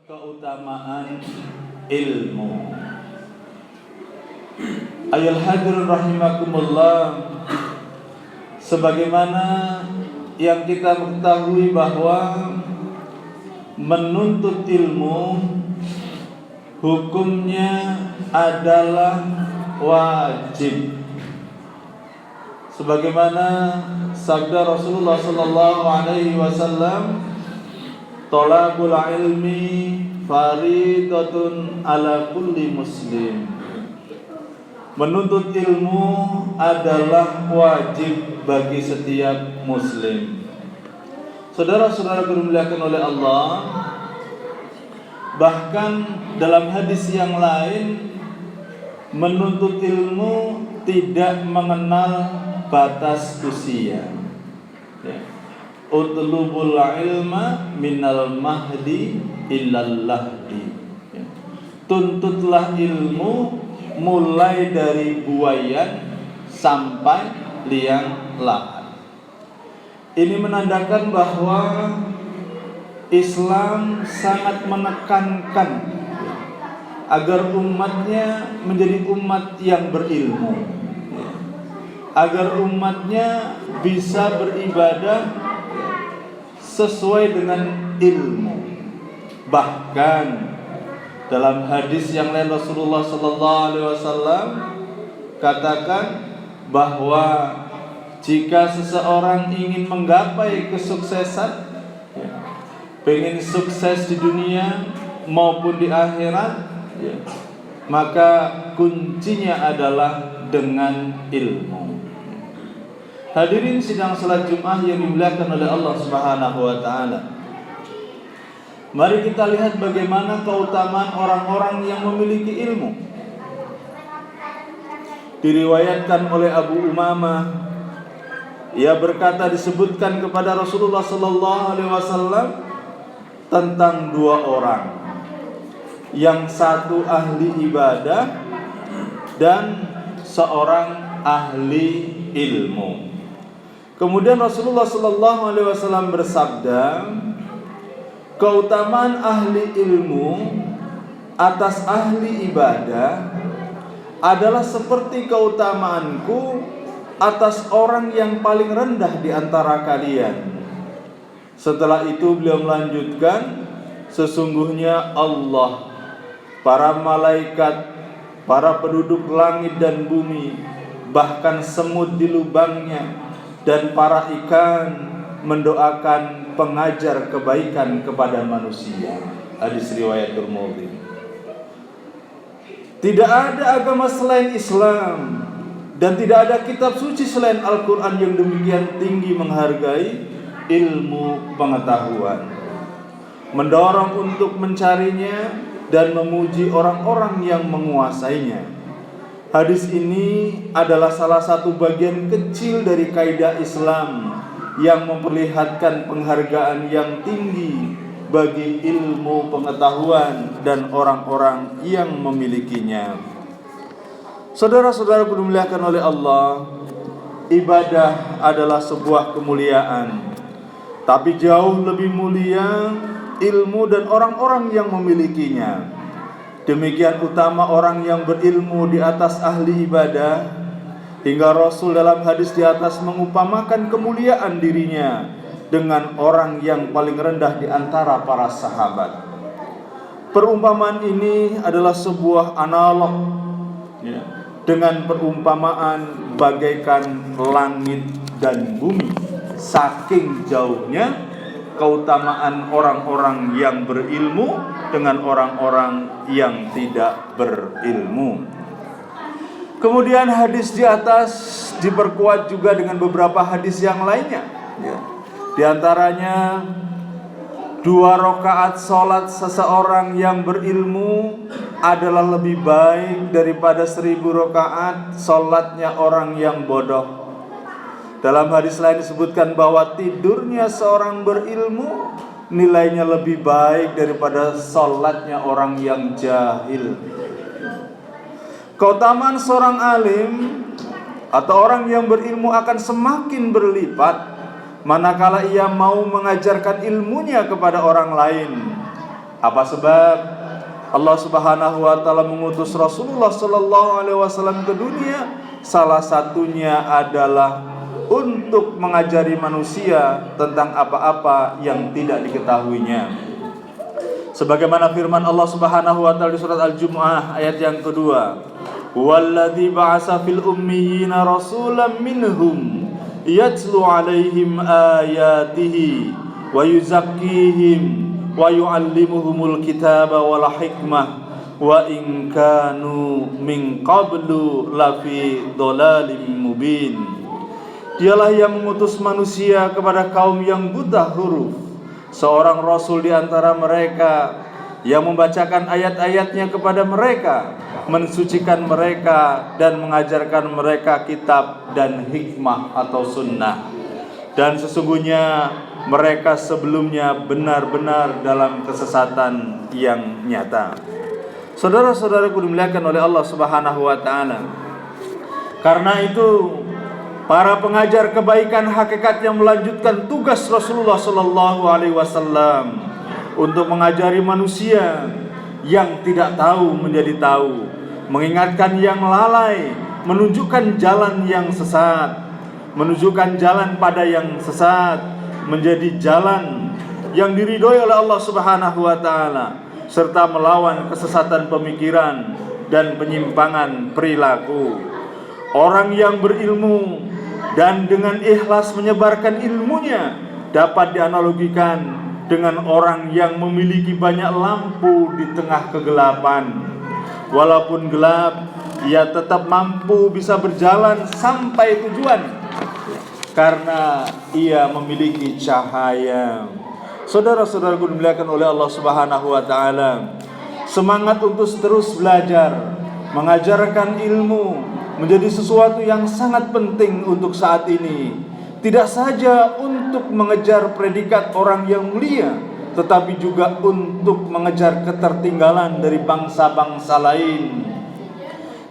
Keutamaan ilmu. Ayol hadirin rahimakumullah, sebagaimana yang kita mengetahui bahwa menuntut ilmu hukumnya adalah wajib, sebagaimana sabda Rasulullah sallallahu alaihi wasallam, "Thalabul ilmi faridatun ala kulli muslim." Menuntut ilmu adalah wajib bagi setiap muslim. Saudara-saudara dimuliakan oleh Allah, bahkan dalam hadis yang lain, menuntut ilmu tidak mengenal batas usia. Utlubul ilma minal mahdi illal lahdi. Tuntutlah ilmu mulai dari buayan sampai liang lahat. Ini menandakan bahwa Islam sangat menekankan agar umatnya menjadi umat yang berilmu, agar umatnya bisa beribadah sesuai dengan ilmu. Bahkan dalam hadis yang lain Rasulullah sallallahu alaihi wasallam katakan bahwa jika seseorang ingin menggapai kesuksesan, pengen sukses di dunia maupun di akhirat, maka kuncinya adalah dengan ilmu. Hadirin sidang salat Jumat yang dimuliakan oleh Allah Subhanahu wa taala. Mari kita lihat bagaimana keutamaan orang-orang yang memiliki ilmu. Diriwayatkan oleh Abu Umamah, ia berkata, disebutkan kepada Rasulullah sallallahu alaihi wasallam tentang dua orang, yang satu ahli ibadah dan seorang ahli ilmu. Kemudian Rasulullah sallallahu alaihi wasallam bersabda, keutamaan ahli ilmu atas ahli ibadah adalah seperti keutamaanku atas orang yang paling rendah di antara kalian. Setelah itu beliau melanjutkan, sesungguhnya Allah, para malaikat, para penduduk langit dan bumi, bahkan semut di lubangnya, dan para ikan mendoakan pengajar kebaikan kepada manusia. Hadis riwayat Tirmidzi. Tidak ada agama selain Islam dan tidak ada kitab suci selain Al-Quran yang demikian tinggi menghargai ilmu pengetahuan, mendorong untuk mencarinya dan memuji orang-orang yang menguasainya. Hadis ini adalah salah satu bagian kecil dari kaidah Islam yang memperlihatkan penghargaan yang tinggi bagi ilmu pengetahuan dan orang-orang yang memilikinya. Saudara-saudara dimuliakan oleh Allah, ibadah adalah sebuah kemuliaan, tapi jauh lebih mulia ilmu dan orang-orang yang memilikinya. Demikian utama orang yang berilmu di atas ahli ibadah, hingga Rasul dalam hadis di atas mengumpamakan kemuliaan dirinya dengan orang yang paling rendah di antara para sahabat. Perumpamaan ini adalah sebuah analog dengan perumpamaan bagaikan langit dan bumi. Saking jauhnya keutamaan orang-orang yang berilmu dengan orang-orang yang tidak berilmu. Kemudian hadis di atas diperkuat juga dengan beberapa hadis yang lainnya. Di antaranya 2 rakaat salat seseorang yang berilmu adalah lebih baik daripada 1000 rakaat salatnya orang yang bodoh. Dalam hadis lain disebutkan bahwa tidurnya seorang berilmu nilainya lebih baik daripada salatnya orang yang jahil. Keutamaan seorang alim atau orang yang berilmu akan semakin berlipat manakala ia mau mengajarkan ilmunya kepada orang lain. Apa sebab Allah Subhanahu wa taala mengutus Rasulullah sallallahu alaihi wasallam ke dunia? Salah satunya adalah untuk mengajari manusia tentang apa-apa yang tidak diketahuinya. Sebagaimana firman Allah Subhanahu wa taala di surat Al-Jumu'ah ayat yang kedua, "Walladzi ba'atsa fil ummiyina rasulan minhum yatlu 'alaihim ayatihi wa yuzakkihim wa yu'allimuhumul kitaba wal hikmah wa in kanu min qablu lafi dhalalim mubin." Dialah yang mengutus manusia kepada kaum yang buta huruf, seorang rasul di antara mereka yang membacakan ayat-ayatnya kepada mereka, mensucikan mereka dan mengajarkan mereka kitab dan hikmah atau sunnah. Dan sesungguhnya mereka sebelumnya benar-benar dalam kesesatan yang nyata. Saudara-saudaraku dimuliakan oleh Allah Subhanahu wa taala. Karena itu para pengajar kebaikan hakikat yang melanjutkan tugas Rasulullah sallallahu alaihi wasallam untuk mengajari manusia yang tidak tahu menjadi tahu, mengingatkan yang lalai, menunjukkan jalan yang sesat, menunjukkan jalan pada yang sesat menjadi jalan yang diridhoi oleh Allah Subhanahu wa taala, serta melawan kesesatan pemikiran dan penyimpangan perilaku. Orang yang berilmu dan dengan ikhlas menyebarkan ilmunya dapat dianalogikan dengan orang yang memiliki banyak lampu di tengah kegelapan. Walaupun gelap, ia tetap mampu bisa berjalan sampai tujuan karena ia memiliki cahaya. Saudara-saudaraku dimuliakan oleh Allah Subhanahu wa taala, semangat untuk terus belajar, mengajarkan ilmu menjadi sesuatu yang sangat penting untuk saat ini. Tidak saja untuk mengejar predikat orang yang mulia, tetapi juga untuk mengejar ketertinggalan dari bangsa-bangsa lain.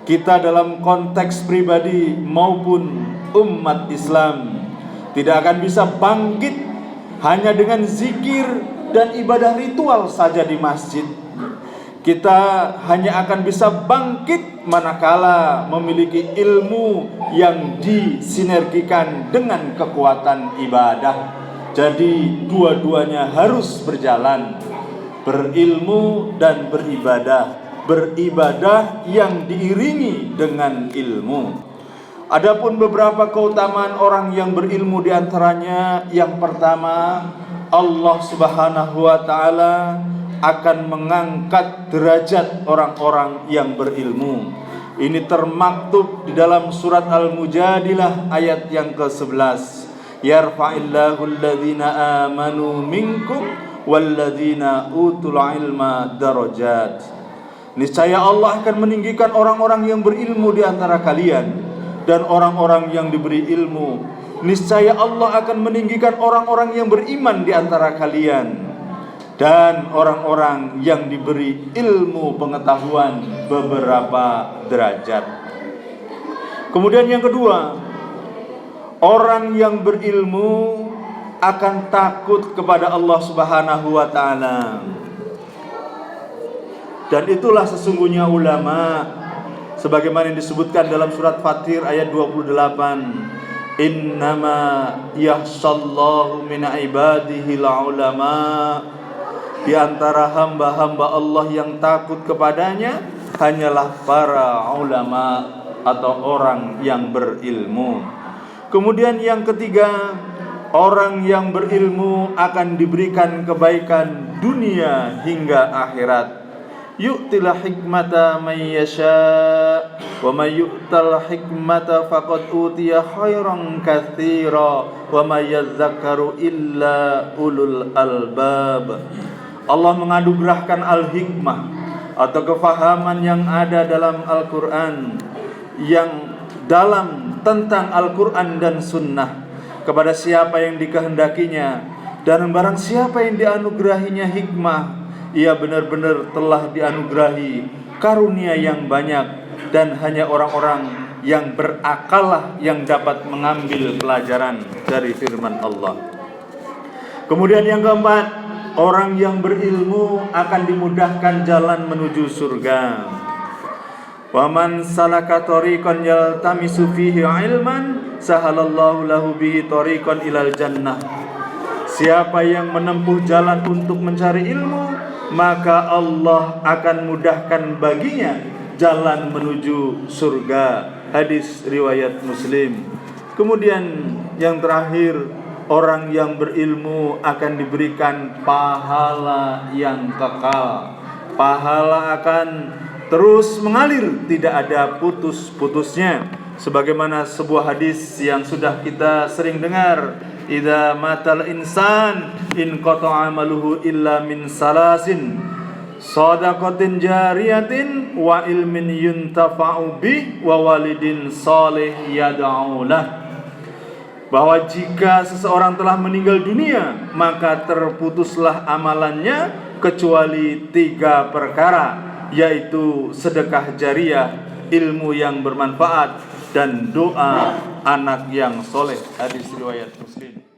Kita dalam konteks pribadi maupun umat Islam tidak akan bisa bangkit hanya dengan zikir dan ibadah ritual saja di masjid. Kita hanya akan bisa bangkit manakala memiliki ilmu yang disinergikan dengan kekuatan ibadah. Jadi dua-duanya harus berjalan, berilmu dan beribadah. Beribadah yang diiringi dengan ilmu. Adapun beberapa keutamaan orang yang berilmu di antaranya, yang pertama, Allah Subhanahu wa taala akan mengangkat derajat orang-orang yang berilmu. Ini termaktub di dalam surat Al-Mujadilah ayat yang ke-11. Yarfa'illahu alladhina amanu minkum walladhina utul ilma darajat. Niscaya Allah akan meninggikan orang-orang yang berilmu di antara kalian dan orang-orang yang diberi ilmu. Niscaya Allah akan meninggikan orang-orang yang beriman di antara kalian dan orang-orang yang diberi ilmu pengetahuan beberapa derajat. Kemudian yang kedua, orang yang berilmu akan takut kepada Allah Subhanahu wa taala. Dan itulah sesungguhnya ulama, sebagaimana yang disebutkan dalam surat Fatir ayat 28. Innama yahsallahu min ibadihil ulama. Di antara hamba-hamba Allah yang takut kepadanya hanyalah para ulama atau orang yang berilmu. Kemudian yang ketiga, orang yang berilmu akan diberikan kebaikan dunia hingga akhirat. Yu'til hikmata man yasha wa may yu'tal hikmata faqad utiya khairan katsira wa may yadhakkaru illa ulul albab. Allah menganugerahkan al-hikmah atau kefahaman yang ada dalam Al-Quran, yang dalam tentang Al-Quran dan Sunnah kepada siapa yang dikehendakinya. Dan barang siapa yang dianugerahinya hikmah, ia benar-benar telah dianugerahi karunia yang banyak. Dan hanya orang-orang yang berakal yang dapat mengambil pelajaran dari firman Allah. Kemudian yang keempat, orang yang berilmu akan dimudahkan jalan menuju surga. Wa man salaka tariqan yaltamisu fihi ilman sahalallahu lahu bihi tariqan ilal jannah. Siapa yang menempuh jalan untuk mencari ilmu, maka Allah akan mudahkan baginya jalan menuju surga. Hadis riwayat Muslim. Kemudian yang terakhir, orang yang berilmu akan diberikan pahala yang kekal. Pahala akan terus mengalir, tidak ada putus-putusnya. Sebagaimana sebuah hadis yang sudah kita sering dengar, idza matal insan in qata'a amaluhu illa min salasin, shadaqatin jariyatin wa ilmin yuntafa'u bih wa walidin shalih yad'u lah. Bahwa jika seseorang telah meninggal dunia, maka terputuslah amalannya kecuali 3 perkara, yaitu sedekah jariah, ilmu yang bermanfaat, dan doa anak yang soleh. Hadis riwayat Muslim.